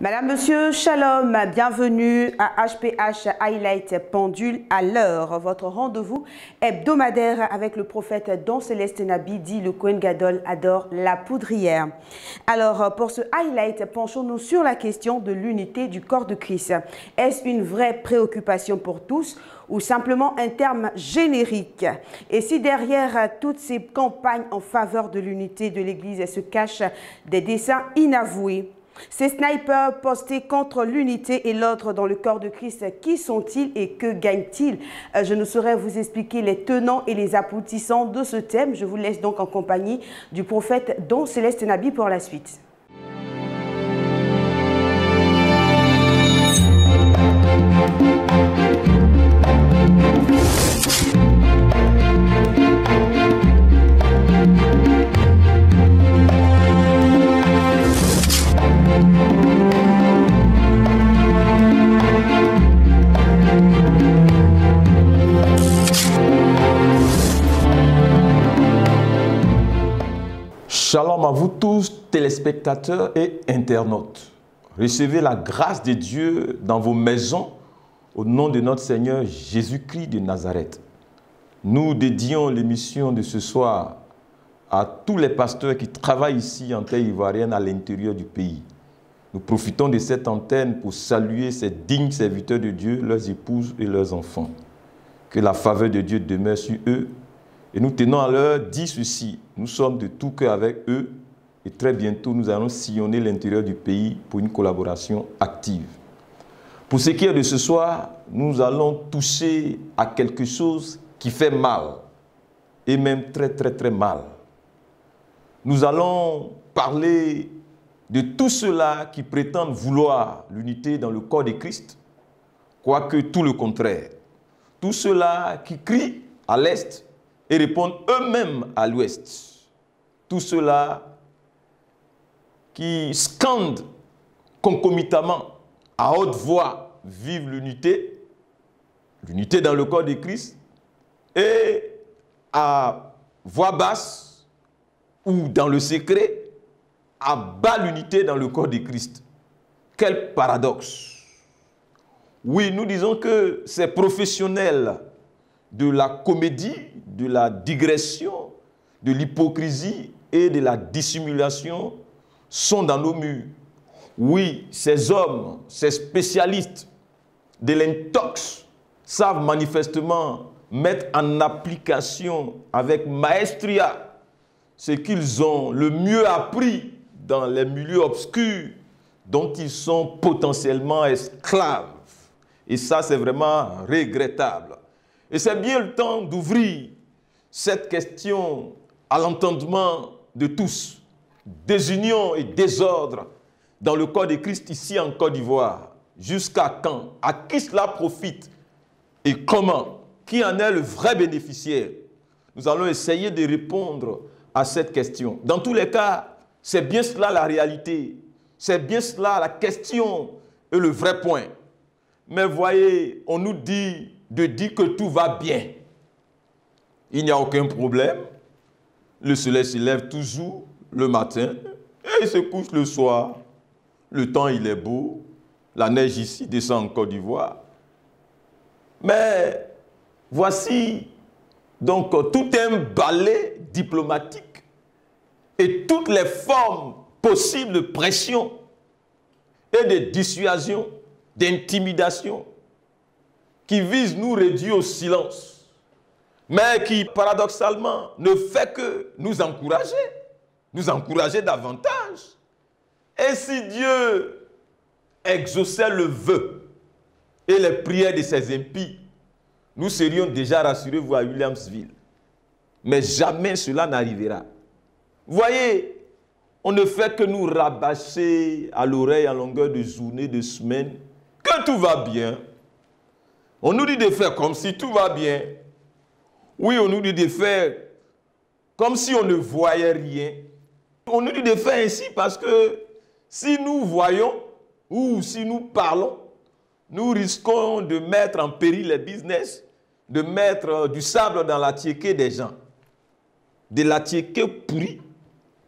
Madame, Monsieur, Shalom, bienvenue à HPH Highlight Pendule à l'heure. Votre rendez-vous hebdomadaire avec le prophète Don Céleste Nabi, dit le Kohen Gadol adore la poudrière. Alors, pour ce highlight, penchons-nous sur la question de l'unité du corps de Christ. Est-ce une vraie préoccupation pour tous ou simplement un terme générique? Et si derrière toutes ces campagnes en faveur de l'unité de l'Église se cachent des desseins inavoués? Ces snipers postés contre l'unité et l'ordre dans le corps de Christ, qui sont-ils et que gagnent-ils? Je ne saurais vous expliquer les tenants et les aboutissants de ce thème. Je vous laisse donc en compagnie du prophète Don Céleste Nabi pour la suite. Shalom à vous tous, téléspectateurs et internautes. Recevez la grâce de Dieu dans vos maisons au nom de notre Seigneur Jésus-Christ de Nazareth. Nous dédions l'émission de ce soir à tous les pasteurs qui travaillent ici en terre ivoirienne à l'intérieur du pays. Nous profitons de cette antenne pour saluer ces dignes serviteurs de Dieu, leurs épouses et leurs enfants. Que la faveur de Dieu demeure sur eux. Et nous tenons à leur dire ceci, nous sommes de tout cœur avec eux et très bientôt nous allons sillonner l'intérieur du pays pour une collaboration active. Pour ce qui est de ce soir, nous allons toucher à quelque chose qui fait mal et même très mal. Nous allons parler de tous ceux-là qui prétendent vouloir l'unité dans le corps de Christ, quoique tout le contraire. Tous ceux-là qui crient à l'est et répondent eux-mêmes à l'ouest. Tous ceux-là qui scandent concomitamment à haute voix, vive l'unité, l'unité dans le corps de Christ, et à voix basse ou dans le secret, à bas l'unité dans le corps de Christ. Quel paradoxe! Oui, nous disons que ces professionnels de la comédie, de la digression, de l'hypocrisie et de la dissimulation sont dans nos murs. Oui, ces hommes, ces spécialistes de l'intox savent manifestement mettre en application avec maestria ce qu'ils ont le mieux appris dans les milieux obscurs dont ils sont potentiellement esclaves. Et ça, c'est vraiment regrettable. Et c'est bien le temps d'ouvrir cette question à l'entendement de tous. Désunion et désordre dans le corps de Christ ici en Côte d'Ivoire. Jusqu'à quand? À qui cela profite? Et comment? Qui en est le vrai bénéficiaire? Nous allons essayer de répondre à cette question. Dans tous les cas, c'est bien cela la réalité. C'est bien cela la question et le vrai point. Mais voyez, on nous dit de dire que tout va bien. Il n'y a aucun problème. Le soleil se lève toujours le matin et il se couche le soir. Le temps, il est beau. La neige ici descend en Côte d'Ivoire. Mais voici donc tout un balai diplomatique et toutes les formes possibles de pression et de dissuasion, d'intimidation qui vise nous réduire au silence, mais qui paradoxalement ne fait que nous encourager davantage. Et si Dieu exauçait le vœu et les prières de ses impies, nous serions déjà rassurés, vous, à Williamsville. Mais jamais cela n'arrivera. Voyez, on ne fait que nous rabâcher à l'oreille à longueur de journée, de semaine, que tout va bien. On nous dit de faire comme si tout va bien. Oui, on nous dit de faire comme si on ne voyait rien. On nous dit de faire ainsi parce que si nous voyons ou si nous parlons, nous risquons de mettre en péril les business, de mettre du sable dans la tiéké des gens. De la tiéké pourrie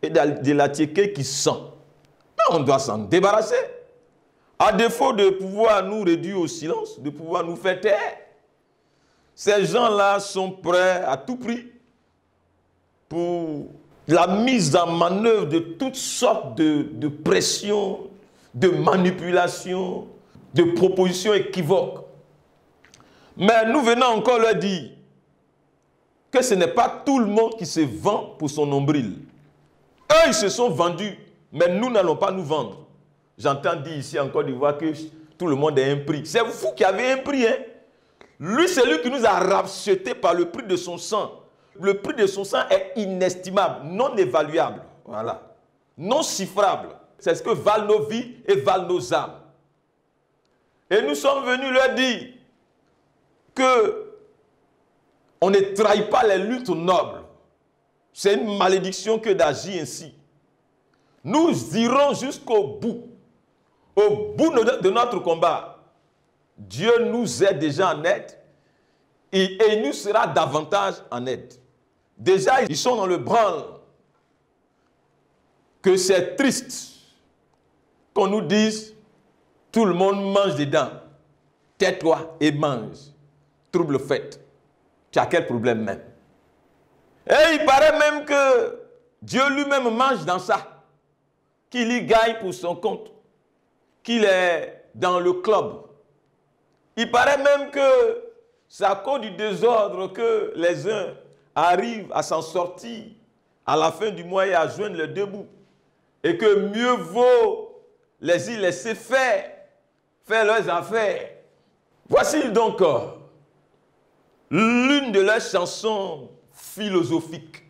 et de la tiéké qui sent. On doit s'en débarrasser. À défaut de pouvoir nous réduire au silence, de pouvoir nous faire taire, ces gens-là sont prêts à tout prix pour la mise en manœuvre de toutes sortes de pressions, de manipulations, de propositions équivoques. Mais nous venons encore leur dire que ce n'est pas tout le monde qui se vend pour son nombril. Eux, ils se sont vendus, mais nous n'allons pas nous vendre. J'entends dire ici en Côte d'Ivoire que tout le monde a un prix. C'est vous qui avez un prix, hein? Lui, c'est lui qui nous a rachetés par le prix de son sang. Le prix de son sang est inestimable, non évaluable. Voilà. Non chiffrable. C'est ce que valent nos vies et valent nos âmes. Et nous sommes venus leur dire que on ne trahit pas les luttes nobles. C'est une malédiction que d'agir ainsi. Nous irons jusqu'au bout. Au bout de notre combat. Dieu nous est déjà en aide et il nous sera davantage en aide. Déjà, ils sont dans le branle que c'est triste qu'on nous dise tout le monde mange dedans. Tais-toi et mange. Trouble fait. Tu as quel problème même? Et il paraît même que Dieu lui-même mange dans ça. Qu'il y gagne pour son compte. Qu'il est dans le club. Il paraît même que c'est à cause du désordre que les uns arrivent à s'en sortir à la fin du mois et à joindre les deux bouts. Et que mieux vaut les y laisser faire leurs affaires. Voici donc l'une de leurs chansons philosophiques,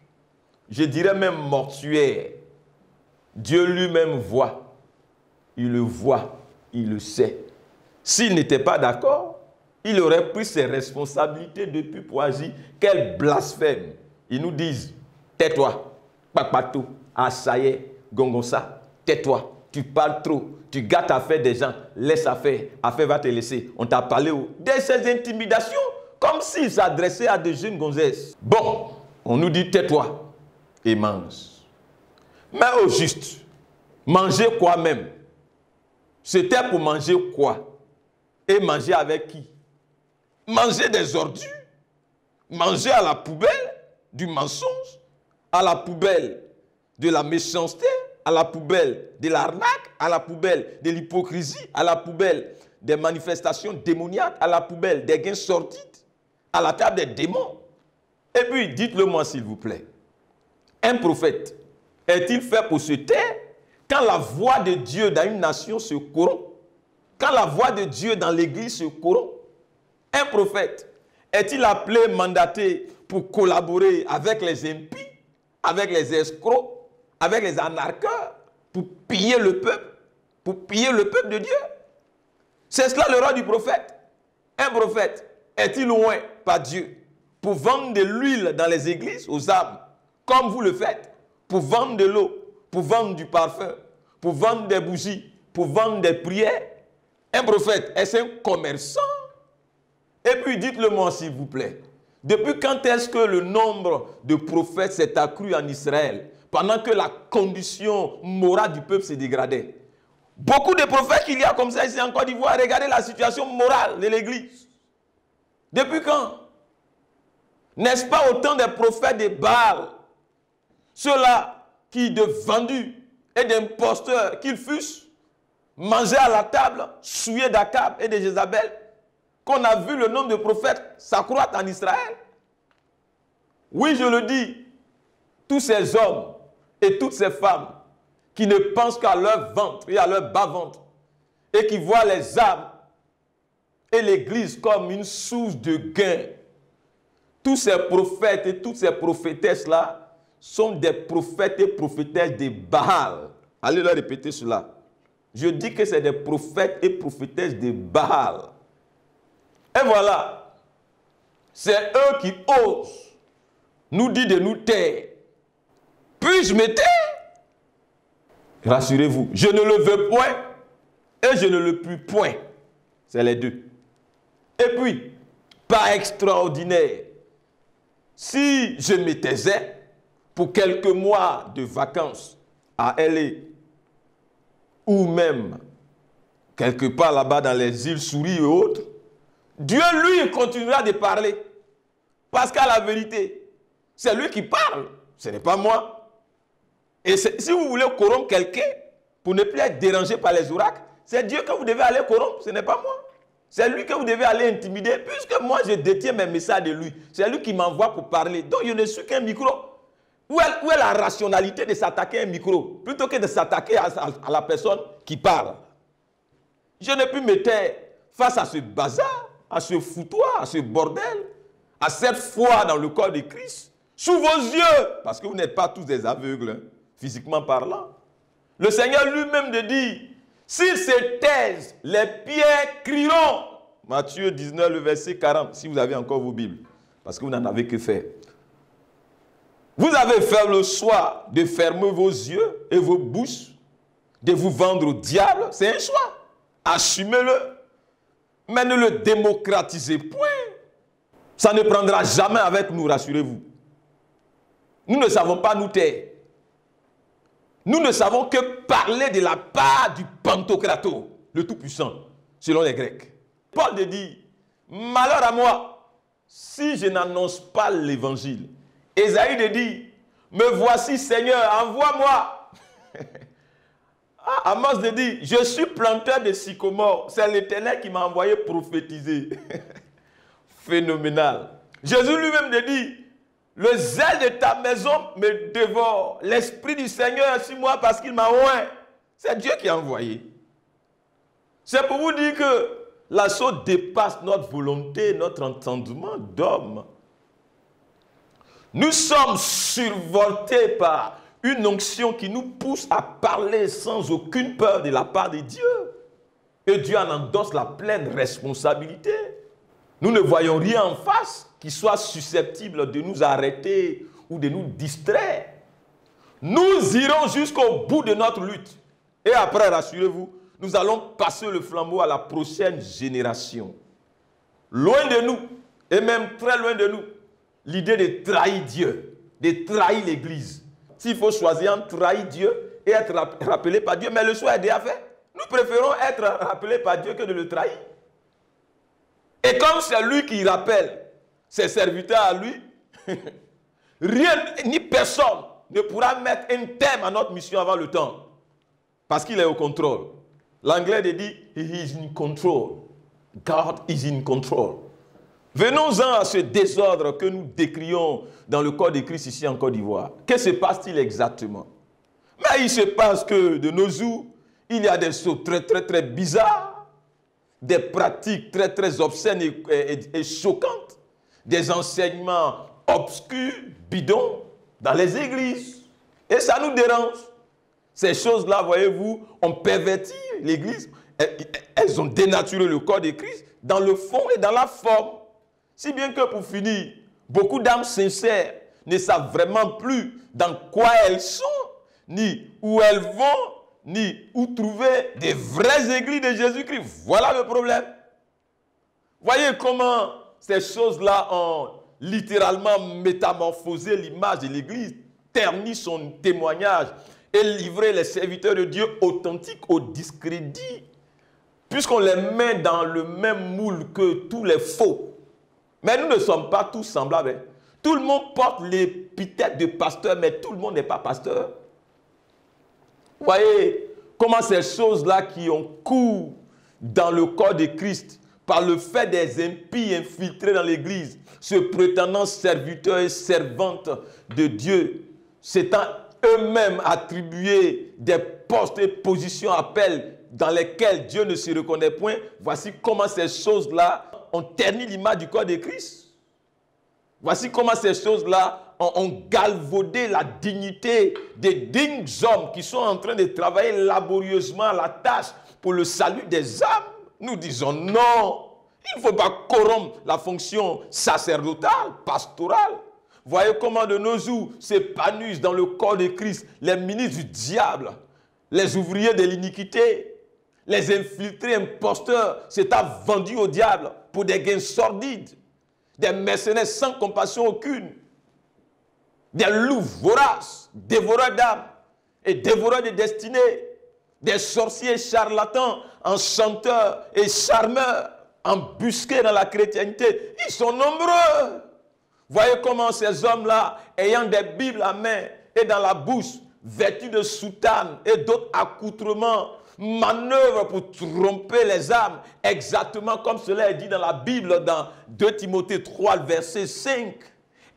je dirais même mortuaires. Dieu lui-même voit, il le voit, il le sait. S'il n'était pas d'accord, il aurait pris ses responsabilités depuis pour agir. Quel blasphème! Ils nous disent, tais-toi, papato, assaye, gongonsa, tais-toi, tu parles trop, tu gâtes affaire des gens, laisse affaire va te laisser. On t'a parlé de ces intimidations, comme s'il s'adressait à des jeunes gonzesses. Bon, on nous dit, tais-toi et mange. Mais au juste, manger quoi même? C'était pour manger quoi? Et manger avec qui? Manger des ordures? Manger à la poubelle du mensonge? À la poubelle de la méchanceté? À la poubelle de l'arnaque? À la poubelle de l'hypocrisie? À la poubelle des manifestations démoniaques? À la poubelle des gains sordides? À la table des démons? Et puis, dites-le-moi s'il vous plaît. Un prophète est-il fait pour se taire quand la voix de Dieu dans une nation se corrompt? Quand la voix de Dieu dans l'église se corrompt? Un prophète est-il appelé, mandaté pour collaborer avec les impies, avec les escrocs, avec les anarcheurs, pour piller le peuple de Dieu? C'est cela le rôle du prophète. Un prophète est-il loin par Dieu pour vendre de l'huile dans les églises aux âmes, comme vous le faites, pour vendre de l'eau, pour vendre du parfum, pour vendre des bougies, pour vendre des prières? Un prophète, est-ce un commerçant? Et puis dites-le-moi s'il vous plaît, depuis quand est-ce que le nombre de prophètes s'est accru en Israël, pendant que la condition morale du peuple s'est dégradée? Beaucoup de prophètes qu'il y a comme ça ici en Côte d'Ivoire, regardez la situation morale de l'église. Depuis quand? N'est-ce pas autant des prophètes de Baal, ceux-là qui de vendus et d'imposteurs qu'ils fussent, mangeaient à la table, souillés d'Akab et de Jézabel, qu'on a vu le nombre de prophètes s'accroître en Israël? Oui, je le dis, tous ces hommes et toutes ces femmes qui ne pensent qu'à leur ventre et à leur bas-ventre et qui voient les âmes et l'Église comme une source de gain, tous ces prophètes et toutes ces prophétesses-là sont des prophètes et prophétesses de Baal. Allez leur répéter cela. Je dis que c'est des prophètes et prophétesses de Baal. Et voilà, c'est eux qui osent nous dire de nous taire. Puis-je me taire? Rassurez-vous, je ne le veux point et je ne le puis point. C'est les deux. Et puis, pas extraordinaire, si je me taisais pour quelques mois de vacances à LA, ou même quelque part là-bas dans les îles Souris et autres, Dieu, lui, continuera de parler. Parce qu'à la vérité, c'est lui qui parle, ce n'est pas moi. Et si vous voulez corrompre quelqu'un pour ne plus être dérangé par les oracles, c'est Dieu que vous devez aller corrompre, ce n'est pas moi. C'est lui que vous devez aller intimider, puisque moi je détiens mes messages de lui. C'est lui qui m'envoie pour parler. Donc je ne suis qu'un micro. Où est la rationalité de s'attaquer à un micro, plutôt que de s'attaquer à la personne qui parle? Je ne peux me taire face à ce bazar, à ce foutoir, à ce bordel, à cette foi dans le corps de Christ, sous vos yeux, parce que vous n'êtes pas tous des aveugles, hein, physiquement parlant. Le Seigneur lui-même de dit, s'ils se taisent, les pierres crieront. Matthieu 19, le verset 40, si vous avez encore vos Bibles, parce que vous n'en avez que faire. Vous avez fait le choix de fermer vos yeux et vos bouches, de vous vendre au diable, c'est un choix. Assumez-le, mais ne le démocratisez point. Ça ne prendra jamais avec nous, rassurez-vous. Nous ne savons pas nous taire. Nous ne savons que parler de la part du Pantocrator, le Tout-Puissant, selon les Grecs. Paul dit, malheur à moi, si je n'annonce pas l'évangile. Ésaïe dit, me voici Seigneur, envoie-moi. Amos dit, je suis planteur de sycomore, c'est l'Éternel qui m'a envoyé prophétiser. Phénoménal. Jésus lui-même dit, le zèle de ta maison me dévore. L'Esprit du Seigneur est sur moi parce qu'il m'a oint. C'est Dieu qui a envoyé. C'est pour vous dire que la chose dépasse notre volonté, notre entendement d'homme. Nous sommes survoltés par une onction qui nous pousse à parler sans aucune peur de la part de Dieu. Et Dieu en endosse la pleine responsabilité. Nous ne voyons rien en face qui soit susceptible de nous arrêter ou de nous distraire. Nous irons jusqu'au bout de notre lutte. Et après, rassurez-vous, nous allons passer le flambeau à la prochaine génération. Loin de nous, et même très loin de nous, l'idée de trahir Dieu, de trahir l'Église. S'il faut choisir entre trahir Dieu et être rappelé par Dieu, mais le choix est déjà fait. Nous préférons être rappelés par Dieu que de le trahir. Et comme c'est lui qui rappelle ses serviteurs à lui, rien ni personne ne pourra mettre un terme à notre mission avant le temps. Parce qu'il est au contrôle. L'anglais dit, he is in control. God is in control. Venons-en à ce désordre que nous décrions dans le corps de Christ ici en Côte d'Ivoire. Que se passe-t-il exactement? Mais il se passe que de nos jours, il y a des choses très bizarres, des pratiques très obscènes et choquantes, des enseignements obscurs, bidons, dans les églises. Et ça nous dérange. Ces choses-là, voyez-vous, ont perverti l'église. Elles ont dénaturé le corps de Christ dans le fond et dans la forme. Si bien que pour finir, beaucoup d'âmes sincères ne savent vraiment plus dans quoi elles sont, ni où elles vont, ni où trouver des vraies églises de Jésus-Christ. Voilà le problème. Voyez comment ces choses-là ont littéralement métamorphosé l'image de l'église, terni son témoignage et livré les serviteurs de Dieu authentiques au discrédit, puisqu'on les met dans le même moule que tous les faux. Mais nous ne sommes pas tous semblables. Tout le monde porte l'épithète de pasteur, mais tout le monde n'est pas pasteur. Vous voyez comment ces choses-là qui ont cours dans le corps de Christ, par le fait des impies infiltrés dans l'église, se prétendant serviteurs et servantes de Dieu, s'étant eux-mêmes attribués des postes et positions appels dans lesquels Dieu ne se reconnaît point, voici comment ces choses-là ont terni l'image du corps de Christ. Voici comment ces choses-là ont galvaudé la dignité des dignes hommes qui sont en train de travailler laborieusement à la tâche pour le salut des âmes. Nous disons non, il ne faut pas corrompre la fonction sacerdotale, pastorale. Voyez comment de nos jours s'épanouissent dans le corps de Christ les ministres du diable, les ouvriers de l'iniquité, les infiltrés imposteurs s'étant vendus au diable pour des gains sordides, des mercenaires sans compassion aucune, des loups voraces, dévoreurs d'âmes et dévoreurs de destinées, des sorciers charlatans, enchanteurs et charmeurs, embusqués dans la chrétienté. Ils sont nombreux. Voyez comment ces hommes-là, ayant des Bibles à main et dans la bouche, vêtus de soutanes et d'autres accoutrements, manœuvrent pour tromper les âmes, exactement comme cela est dit dans la Bible, dans 2 Timothée 3, verset 5.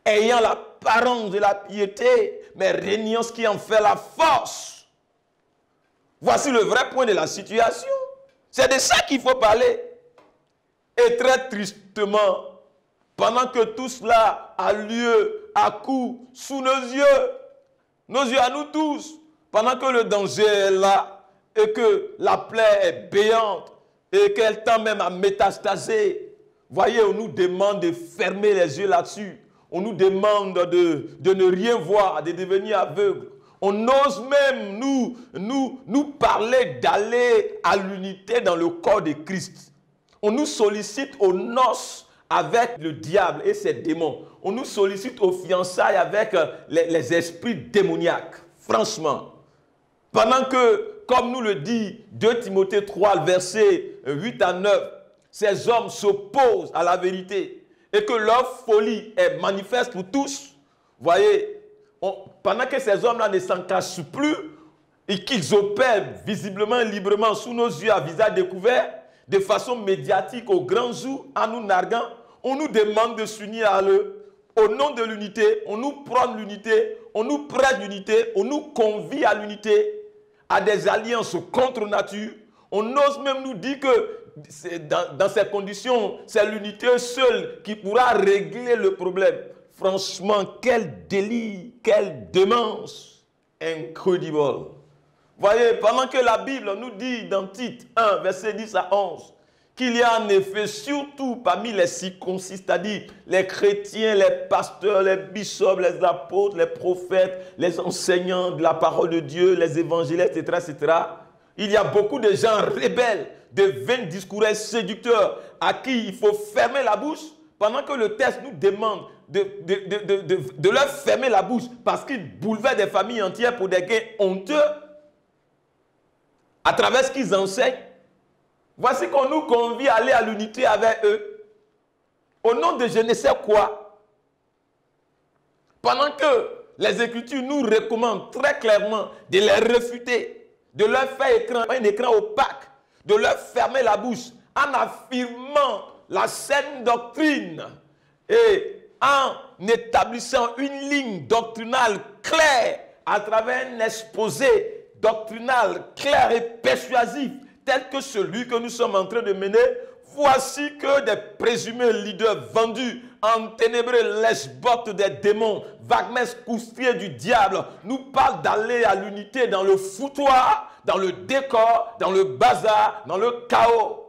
Ayant l'apparence de la piété, mais régnant ce qui en fait la force. Voici le vrai point de la situation. C'est de ça qu'il faut parler. Et très tristement, pendant que tout cela a lieu à coup sous nos yeux à nous tous, pendant que le danger est là et que la plaie est béante et qu'elle tend même à métastaser, voyez, on nous demande de fermer les yeux là-dessus. On nous demande de ne rien voir, de devenir aveugle. On ose même nous parler d'aller à l'unité dans le corps de Christ. On nous sollicite aux noces avec le diable et ses démons. On nous sollicite aux fiançailles avec les esprits démoniaques. Franchement. Pendant que, comme nous le dit 2 Timothée 3, versets 8 à 9, ces hommes s'opposent à la vérité et que leur folie est manifeste pour tous. Voyez, pendant que ces hommes-là ne s'en cachent plus et qu'ils opèrent visiblement et librement sous nos yeux à visage découvert, de façon médiatique au grand jour, en nous narguant, on nous demande de s'unir à eux. Au nom de l'unité, on nous prône l'unité, on nous prête l'unité, on nous convie à l'unité, à des alliances contre nature. On ose même nous dire que dans ces conditions, c'est l'unité seule qui pourra régler le problème. Franchement, quel délit, quelle démence incroyable. Voyez, pendant que la Bible nous dit dans Tite 1, verset 10 à 11, qu'il y a en effet surtout parmi les circoncis, c'est-à-dire les chrétiens, les pasteurs, les bishops, les apôtres, les prophètes, les enseignants de la parole de Dieu, les évangélistes, etc., il y a beaucoup de gens rebelles, de vains discours séducteurs à qui il faut fermer la bouche, pendant que le texte nous demande de leur fermer la bouche parce qu'ils bouleversent des familles entières pour des gains honteux à travers ce qu'ils enseignent. Voici qu'on nous convie à aller à l'unité avec eux au nom de je ne sais quoi. Pendant que les Écritures nous recommandent très clairement de les refuter, de leur faire un écran opaque, de leur fermer la bouche en affirmant la saine doctrine et en établissant une ligne doctrinale claire à travers un exposé doctrinal clair et persuasif tel que celui que nous sommes en train de mener. Voici que des présumés leaders vendus, enténébrés, lesbotes des démons, wagmès coustriers du diable, nous parlent d'aller à l'unité dans le foutoir, dans le décor, dans le bazar, dans le chaos.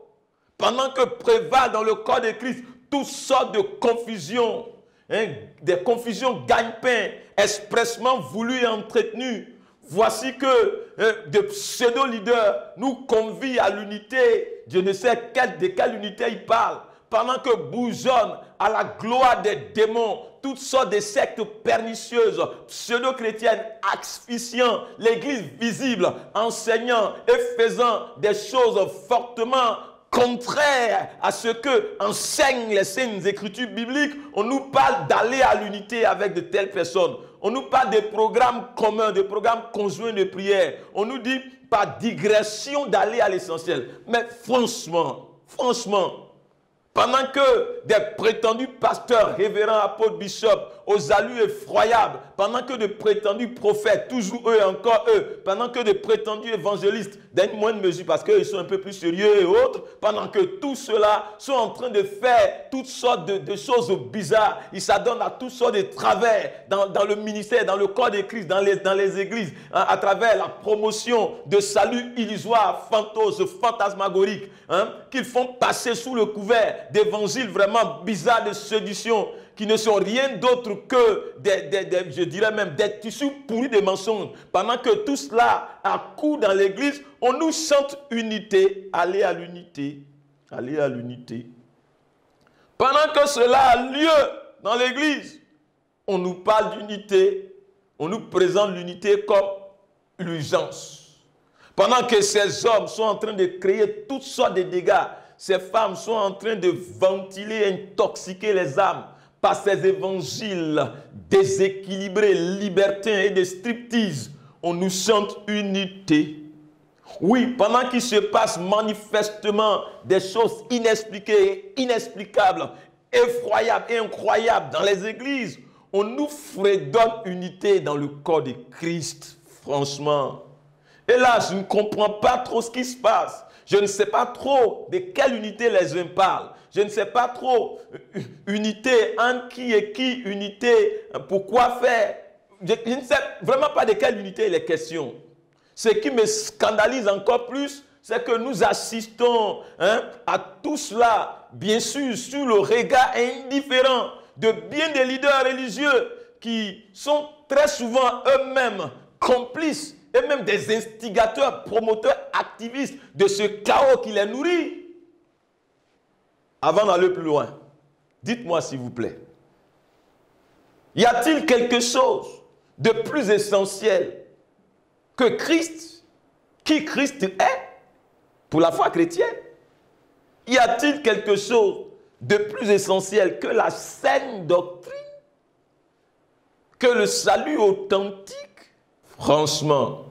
Pendant que prévalent dans le corps de Christ toutes sortes de confusions, des confusions gagne-pain, expressement voulues et entretenues. Voici que des pseudo-leaders nous convient à l'unité. Je ne sais de quelle unité ils parlent. Pendant que bourgeonnent à la gloire des démons toutes sortes de sectes pernicieuses, pseudo-chrétiennes, asphyxiant l'église visible, enseignant et faisant des choses fortement contraires à ce que enseignent les saintes écritures bibliques, on nous parle d'aller à l'unité avec de telles personnes. On nous parle de programmes communs, de programmes conjoints de prière. On nous dit par digression d'aller à l'essentiel. Mais franchement, pendant que des prétendus pasteurs, révérends, apôtres, bishops, aux allures effroyables, pendant que de prétendus prophètes, toujours eux et encore eux, pendant que de prétendus évangélistes, d'une moindre mesure, parce qu'ils sont un peu plus sérieux et autres, pendant que tous ceux-là sont en train de faire toutes sortes de choses bizarres, ils s'adonnent à toutes sortes de travers dans le ministère, dans le corps de Christ, dans les églises, hein, à travers la promotion de salut illusoire, fantasmagorique, hein, qu'ils font passer sous le couvert d'évangiles vraiment bizarres de séduction, qui ne sont rien d'autre que je dirais même des tissus pourris de mensonges. Pendant que tout cela accourt dans l'église, on nous chante unité, aller à l'unité, aller à l'unité. Pendant que cela a lieu dans l'église, on nous parle d'unité, on nous présente l'unité comme l'urgence. Pendant que ces hommes sont en train de créer toutes sortes de dégâts, ces femmes sont en train de ventiler, intoxiquer les âmes par ces évangiles déséquilibrés, libertins et de striptease. On nous chante unité. Oui, pendant qu'il se passe manifestement des choses inexpliquées, inexplicables, effroyables et incroyables dans les églises, on nous fredonne unité dans le corps de Christ. Franchement. Et là, je ne comprends pas trop ce qui se passe. Je ne sais pas trop de quelle unité les uns parlent. Je ne sais pas trop unité entre qui et qui, unité, pourquoi faire. Je ne sais vraiment pas de quelle unité il est question. Ce qui me scandalise encore plus, c'est que nous assistons à tout cela, bien sûr, sur le regard indifférent de bien des leaders religieux qui sont très souvent eux-mêmes complices et même des instigateurs, promoteurs, activistes de ce chaos qui les nourrit. Avant d'aller plus loin, dites-moi s'il vous plaît, y a-t-il quelque chose de plus essentiel que Christ, qui Christ est pour la foi chrétienne? Y a-t-il quelque chose de plus essentiel que la saine doctrine, que le salut authentique? Franchement,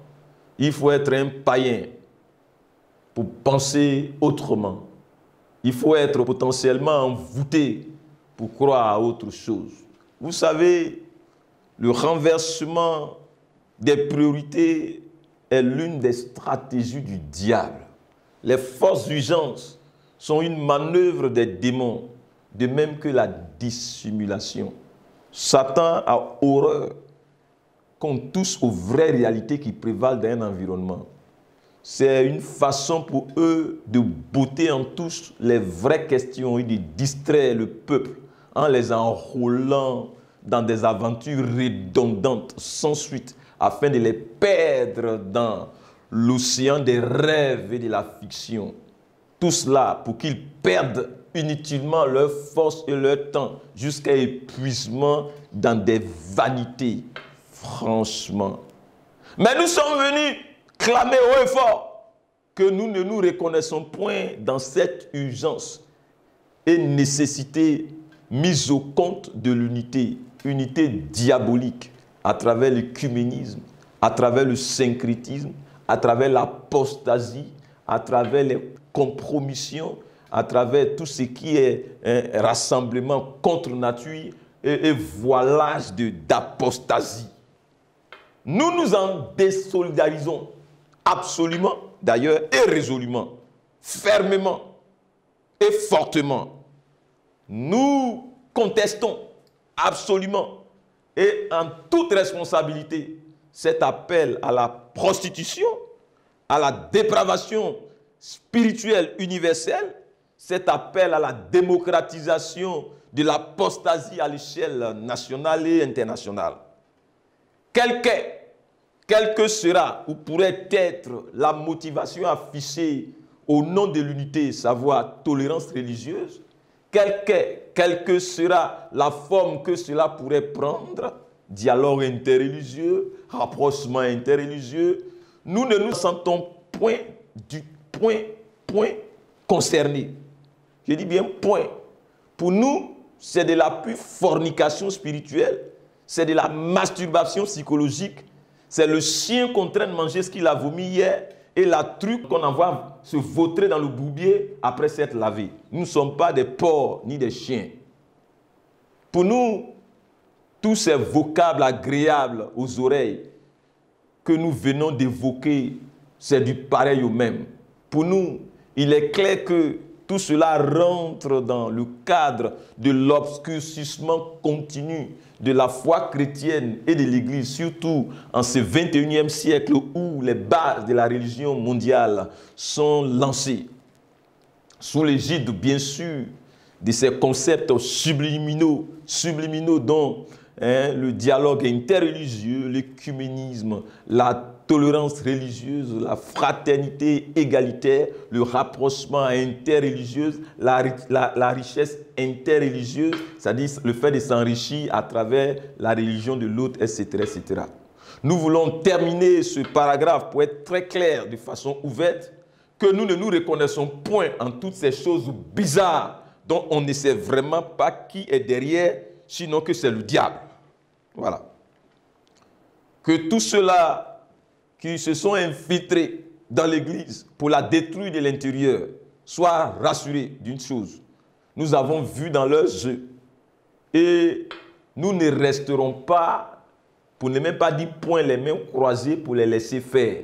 il faut être un païen pour penser autrement. Il faut être potentiellement envoûté pour croire à autre chose. Vous savez, le renversement des priorités est l'une des stratégies du diable. Les forces d'urgence sont une manœuvre des démons, de même que la dissimulation. Satan a horreur qu'on touche aux vraies réalités qui prévalent dans un environnement. C'est une façon pour eux de botter en touche les vraies questions et de distraire le peuple en les enrôlant dans des aventures redondantes sans suite afin de les perdre dans l'océan des rêves et de la fiction. Tout cela pour qu'ils perdent inutilement leur force et leur temps jusqu'à épuisement dans des vanités. Franchement. Mais nous sommes venus clamer haut et fort que nous ne nous reconnaissons point dans cette urgence et nécessité mise au compte de l'unité, unité diabolique à travers l'œcuménisme, à travers le syncrétisme, à travers l'apostasie, à travers les compromissions, à travers tout ce qui est rassemblement contre nature et voilage d'apostasie. Nous nous en désolidarisons absolument, d'ailleurs, et résolument, fermement et fortement. Nous contestons absolument et en toute responsabilité cet appel à la prostitution, à la dépravation spirituelle universelle, cet appel à la démocratisation de l'apostasie à l'échelle nationale et internationale. Quelle que sera ou pourrait être la motivation affichée au nom de l'unité, savoir tolérance religieuse, quelle que sera la forme que cela pourrait prendre, dialogue interreligieux, rapprochement interreligieux, nous ne nous sentons point concernés. Je dis bien point. Pour nous, c'est de la pure fornication spirituelle, c'est de la masturbation psychologique, c'est le chien qu'on traîne de manger ce qu'il a vomi hier et la truc qu'on envoie se vautrer dans le bourbier après s'être lavé. Nous ne sommes pas des porcs ni des chiens. Pour nous, tous ces vocables agréables aux oreilles que nous venons d'évoquer, c'est du pareil au même. Pour nous, il est clair que tout cela rentre dans le cadre de l'obscurcissement continu de la foi chrétienne et de l'Église, surtout en ce 21e siècle où les bases de la religion mondiale sont lancées. Sous l'égide, bien sûr, de ces concepts subliminaux dont le dialogue interreligieux, l'œcuménisme, la tolérance religieuse, la fraternité égalitaire, le rapprochement interreligieux, la richesse interreligieuse, c'est-à-dire le fait de s'enrichir à travers la religion de l'autre, etc., etc. Nous voulons terminer ce paragraphe pour être très clair de façon ouverte que nous ne nous reconnaissons point en toutes ces choses bizarres dont on ne sait vraiment pas qui est derrière, sinon que c'est le diable. Voilà. Que tous ceux-là qui se sont infiltrés dans l'Église pour la détruire de l'intérieur soient rassurés d'une chose. Nous avons vu dans leurs yeux et nous ne resterons pas, pour ne même pas dire point, les mains croisées pour les laisser faire.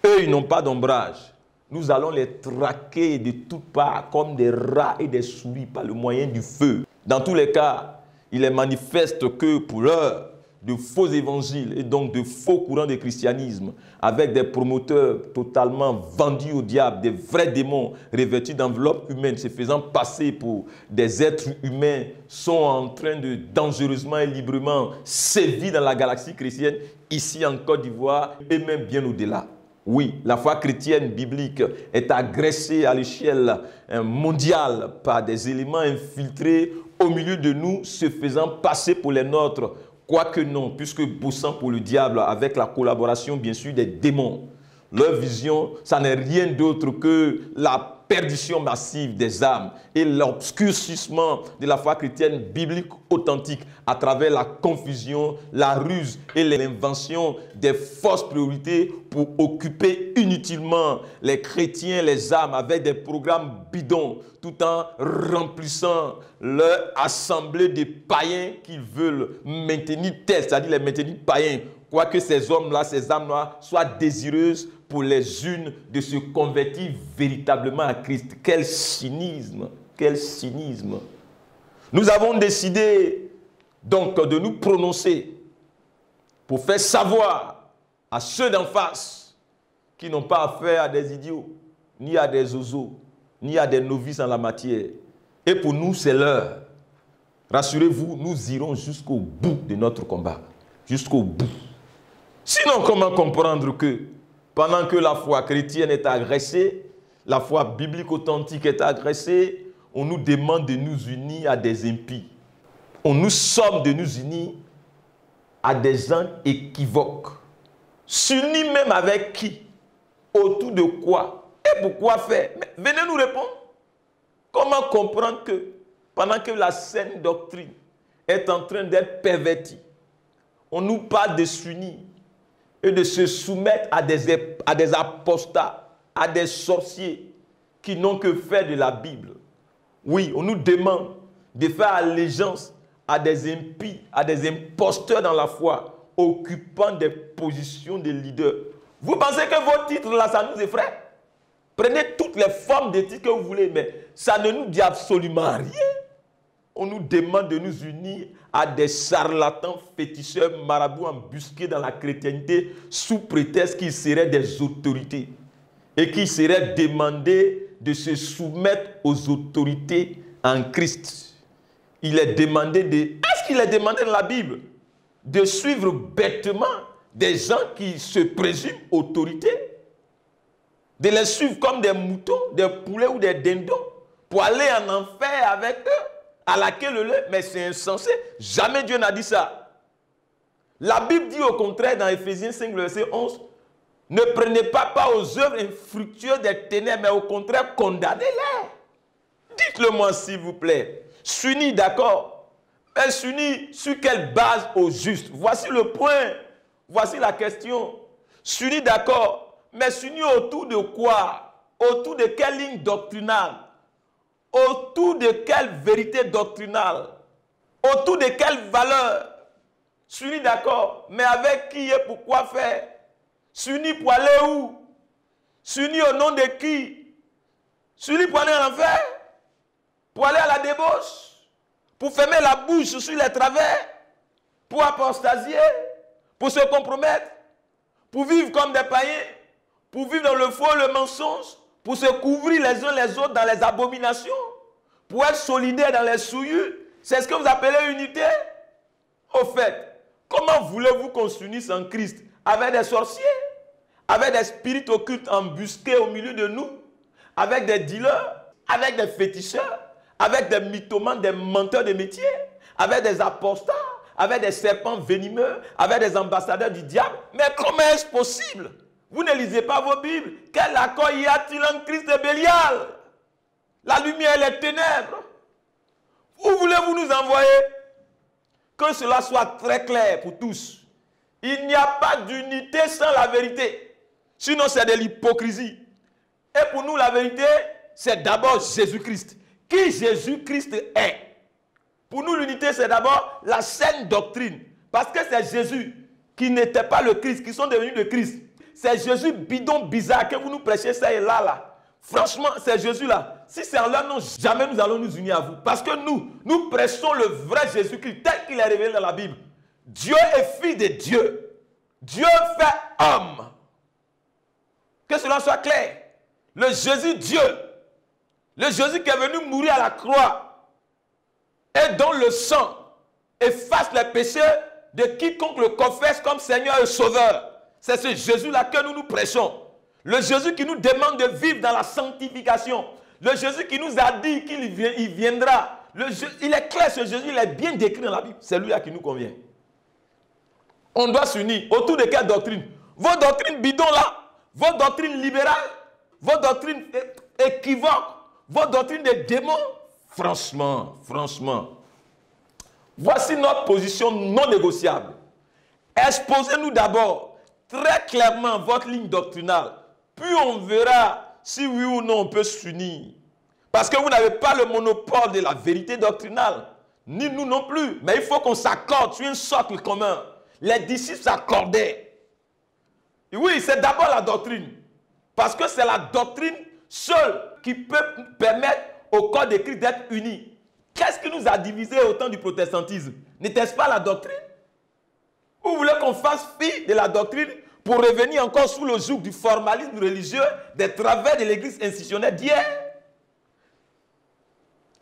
Eux, ils n'ont pas d'ombrage. Nous allons les traquer de toutes parts comme des rats et des souris par le moyen du feu. Dans tous les cas, il est manifeste que pour l'heure, de faux évangiles et donc de faux courants de christianisme avec des promoteurs totalement vendus au diable, des vrais démons revêtus d'enveloppes humaines, se faisant passer pour des êtres humains, sont en train de dangereusement et librement sévir dans la galaxie chrétienne, ici en Côte d'Ivoire et même bien au-delà. Oui, la foi chrétienne biblique est agressée à l'échelle mondiale par des éléments infiltrés au milieu de nous, se faisant passer pour les nôtres. Quoique non, puisque bossant pour le diable avec la collaboration bien sûr des démons. Leur vision, ça n'est rien d'autre que la perdition massive des âmes et l'obscurcissement de la foi chrétienne biblique authentique à travers la confusion, la ruse et l'invention des fausses priorités pour occuper inutilement les chrétiens, les âmes avec des programmes bidons tout en remplissant leur assemblée de païens qu'ils veulent maintenir tels, c'est-à-dire les maintenir païens. Quoique ces hommes-là, ces âmes-là soient désireuses pour les unes de se convertir véritablement à Christ. Quel cynisme! Quel cynisme! Nous avons décidé donc de nous prononcer pour faire savoir à ceux d'en face qui n'ont pas affaire à des idiots, ni à des oiseaux, ni à des novices en la matière. Et pour nous, c'est l'heure. Rassurez-vous, nous irons jusqu'au bout de notre combat. Jusqu'au bout. Sinon, comment comprendre que pendant que la foi chrétienne est agressée, la foi biblique authentique est agressée, on nous demande de nous unir à des impies. On nous somme de nous unir à des gens équivoques. S'unir même avec qui? Autour de quoi? Et pourquoi faire? Mais venez nous répondre. Comment comprendre que pendant que la saine doctrine est en train d'être pervertie, on nous parle de s'unir et de se soumettre à des apostats, à des sorciers qui n'ont que faire de la Bible. Oui, on nous demande de faire allégeance à des impies, à des imposteurs dans la foi, occupant des positions de leaders. Vous pensez que vos titres là, ça nous effraie? Prenez toutes les formes de titres que vous voulez, mais ça ne nous dit absolument rien. On nous demande de nous unir à des charlatans féticheurs marabouts embusqués dans la chrétienté sous prétexte qu'ils seraient des autorités et qu'ils seraient demandés de se soumettre aux autorités en Christ. Il est demandé de... Est-ce qu'il est demandé dans la Bible de suivre bêtement des gens qui se présument autorités? De les suivre comme des moutons, des poulets ou des dindons pour aller en enfer avec eux? À laquelle le lait, mais c'est insensé. Jamais Dieu n'a dit ça. La Bible dit au contraire dans Éphésiens 5, verset 11, ne prenez pas part aux œuvres infructueuses des ténèbres, mais au contraire, condamnez-les. Dites-le moi s'il vous plaît. S'unir, d'accord. Mais s'unir sur quelle base au juste? Voici le point. Voici la question. S'unir, d'accord. Mais s'unir autour de quoi? Autour de quelle ligne doctrinale? Autour de quelle vérité doctrinale? Autour de quelle valeur? S'unir, d'accord, mais avec qui et pourquoi faire? S'unir pour aller où? S'unir au nom de qui? S'unir pour aller en enfer? Pour aller à la débauche? Pour fermer la bouche sur les travers? Pour apostasier? Pour se compromettre? Pour vivre comme des païens? Pour vivre dans le faux, le mensonge? Pour se couvrir les uns les autres dans les abominations, pour être solidaires dans les souillures, c'est ce que vous appelez unité? Au fait, comment voulez-vous qu'on s'unisse en Christ? Avec des sorciers? Avec des spirites occultes embusqués au milieu de nous? Avec des dealers? Avec des féticheurs? Avec des mythomanes, des menteurs de métier? Avec des apostats? avec des serpents venimeux, avec des ambassadeurs du diable. Mais comment est-ce possible? Vous ne lisez pas vos Bibles. Quel accord y a-t-il entre Christ et Bélial? La lumière et les ténèbres. Où voulez-vous nous envoyer? Que cela soit très clair pour tous. Il n'y a pas d'unité sans la vérité. Sinon, c'est de l'hypocrisie. Et pour nous, la vérité, c'est d'abord Jésus-Christ. Qui Jésus-Christ est? Pour nous, l'unité, c'est d'abord la saine doctrine. Parce que c'est Jésus qui n'était pas le Christ, qui sont devenus le Christ. C'est Jésus bidon bizarre que vous nous prêchez ça et là. Franchement, c'est Jésus-là. Si c'est en leur nom, jamais nous allons nous unir à vous. Parce que nous prêchons le vrai Jésus-Christ tel qu'il est révélé dans la Bible. Dieu est fils de Dieu. Dieu fait homme. Que cela soit clair. Le Jésus Dieu, le Jésus qui est venu mourir à la croix et dont le sang efface les péchés de quiconque le confesse comme Seigneur et Sauveur. C'est ce Jésus-là que nous prêchons. Le Jésus qui nous demande de vivre dans la sanctification. Le Jésus qui nous a dit qu'il viendra. Il est clair, ce Jésus, il est bien décrit dans la Bible. C'est lui à qui nous convient. On doit s'unir. Autour de quelle doctrine? Vos doctrines bidons là, vos doctrines libérales, vos doctrines équivoques, vos doctrines de démons. Franchement. Voici notre position non négociable. Exposez-nous d'abord très clairement votre ligne doctrinale. Puis on verra si oui ou non on peut s'unir. Parce que vous n'avez pas le monopole de la vérité doctrinale. Ni nous non plus. Mais il faut qu'on s'accorde sur un socle commun. Les disciples s'accordaient. Oui, c'est d'abord la doctrine. Parce que c'est la doctrine seule qui peut permettre au corps de Christ d'être uni. Qu'est-ce qui nous a divisés au temps du protestantisme? N'était-ce pas la doctrine? Vous voulez qu'on fasse fi de la doctrine pour revenir encore sous le joug du formalisme religieux, des travers de l'église institutionnelle d'hier?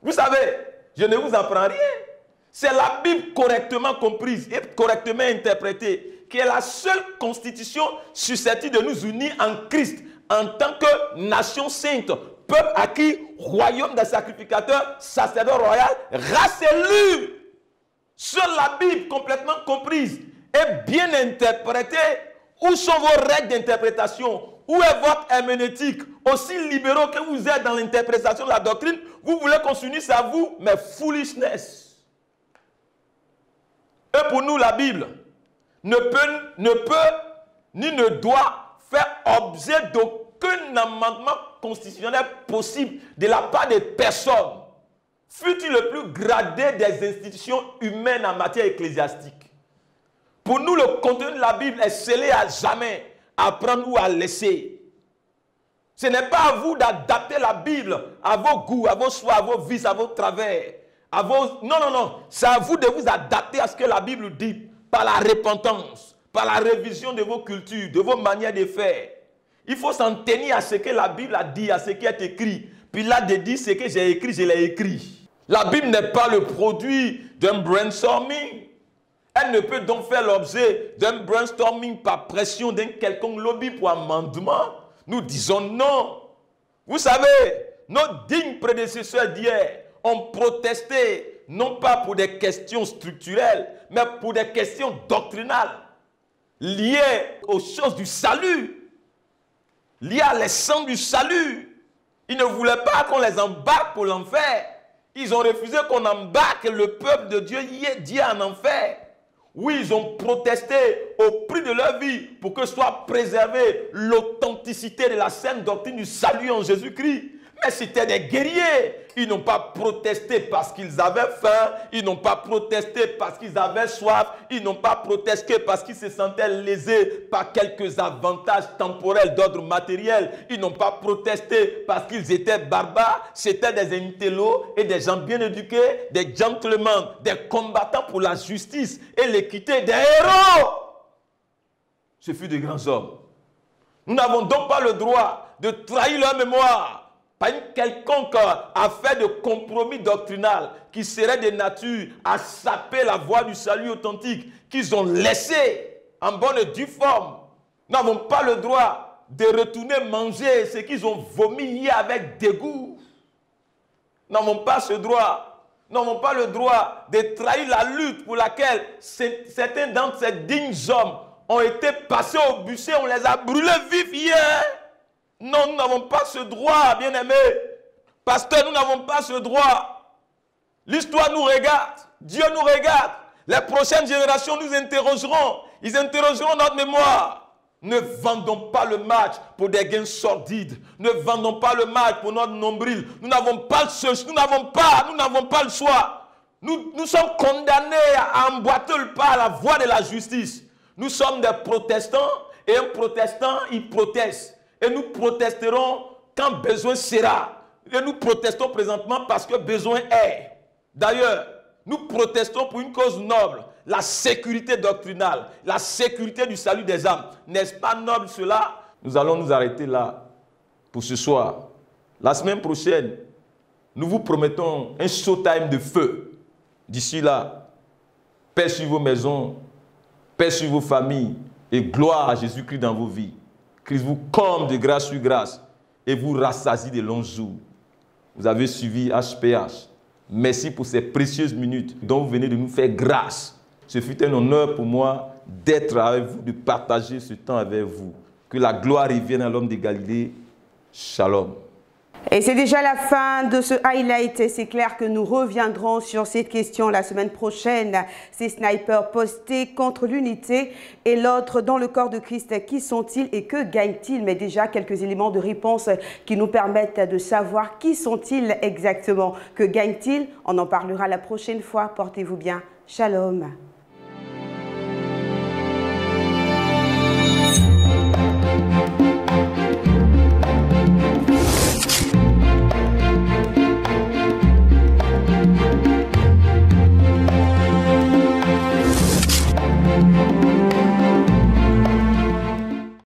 Vous savez, je ne vous apprends rien. C'est la Bible correctement comprise et correctement interprétée qui est la seule constitution susceptible de nous unir en Christ en tant que nation sainte, peuple acquis, royaume des sacrificateurs, sacerdoce royal, race élue. Seule la Bible complètement comprise et bien interprétée. Où sont vos règles d'interprétation? Où est votre herméneutique? Aussi libéraux que vous êtes dans l'interprétation de la doctrine, vous voulez qu'on s'unisse à vous, mais foolishness. Et pour nous, la Bible ne peut ni ne doit faire objet d'aucun amendement constitutionnel possible de la part de personne, fût-il le plus gradé des institutions humaines en matière ecclésiastique. Pour nous, le contenu de la Bible est scellé à jamais, à prendre ou à laisser. Ce n'est pas à vous d'adapter la Bible à vos goûts, à vos choix, à vos vices, à vos travers. Non. C'est à vous de vous adapter à ce que la Bible dit par la repentance, par la révision de vos cultures, de vos manières de faire. Il faut s'en tenir à ce que la Bible a dit, à ce qui est écrit. Puis là, de dire ce que j'ai écrit, je l'ai écrit. La Bible n'est pas le produit d'un brainstorming. Elle ne peut donc faire l'objet d'un brainstorming par pression d'un quelconque lobby pour amendement. Nous disons non. Vous savez, nos dignes prédécesseurs d'hier ont protesté, non pas pour des questions structurelles, mais pour des questions doctrinales, liées aux choses du salut, liées à l'essence du salut. Ils ne voulaient pas qu'on les embarque pour l'enfer. Ils ont refusé qu'on embarque le peuple de Dieu en enfer. Oui, ils ont protesté au prix de leur vie pour que soit préservée l'authenticité de la saine doctrine du salut en Jésus-Christ. Mais c'était des guerriers. Ils n'ont pas protesté parce qu'ils avaient faim. Ils n'ont pas protesté parce qu'ils avaient soif. Ils n'ont pas protesté parce qu'ils se sentaient lésés par quelques avantages temporels d'ordre matériel. Ils n'ont pas protesté parce qu'ils étaient barbares. C'étaient des intellos et des gens bien éduqués, des gentlemen, des combattants pour la justice et l'équité, des héros. Ce fut de grands hommes. Nous n'avons donc pas le droit de trahir leur mémoire par une quelconque affaire de compromis doctrinal qui serait de nature à saper la voie du salut authentique qu'ils ont laissé en bonne et due forme. Nous n'avons pas le droit de retourner manger ce qu'ils ont vomi hier avec dégoût. Nous n'avons pas ce droit. Nous n'avons pas le droit de trahir la lutte pour laquelle certains d'entre ces dignes hommes ont été passés au bûcher, on les a brûlés vifs hier. Non, nous n'avons pas ce droit, bien-aimés. Pasteur, nous n'avons pas ce droit. L'histoire nous regarde, Dieu nous regarde. Les prochaines générations nous interrogeront. Ils interrogeront notre mémoire. Ne vendons pas le match pour des gains sordides. Ne vendons pas le match pour notre nombril. Nous n'avons pas le choix. Nous sommes condamnés à emboîter le pas à la voie de la justice. Nous sommes des protestants et un protestant, il proteste. Et nous protesterons quand besoin sera. Et nous protestons présentement parce que besoin est. D'ailleurs, nous protestons pour une cause noble, la sécurité doctrinale, la sécurité du salut des âmes. N'est-ce pas noble cela? Nous allons nous arrêter là pour ce soir. La semaine prochaine, nous vous promettons un showtime de feu. D'ici là, paix sur vos maisons, paix sur vos familles et gloire à Jésus-Christ dans vos vies. Christ vous comble de grâce sur grâce et vous rassasie de longs jours. Vous avez suivi HPH. Merci pour ces précieuses minutes dont vous venez de nous faire grâce. Ce fut un honneur pour moi d'être avec vous, de partager ce temps avec vous. Que la gloire revienne à l'homme de Galilée. Shalom. Et c'est déjà la fin de ce highlight. C'est clair que nous reviendrons sur cette question la semaine prochaine. Ces snipers postés contre l'unité et l'autre dans le corps de Christ, qui sont-ils et que gagnent-ils? Mais déjà quelques éléments de réponse qui nous permettent de savoir qui sont-ils exactement. Que gagnent-ils? On en parlera la prochaine fois. Portez-vous bien. Shalom.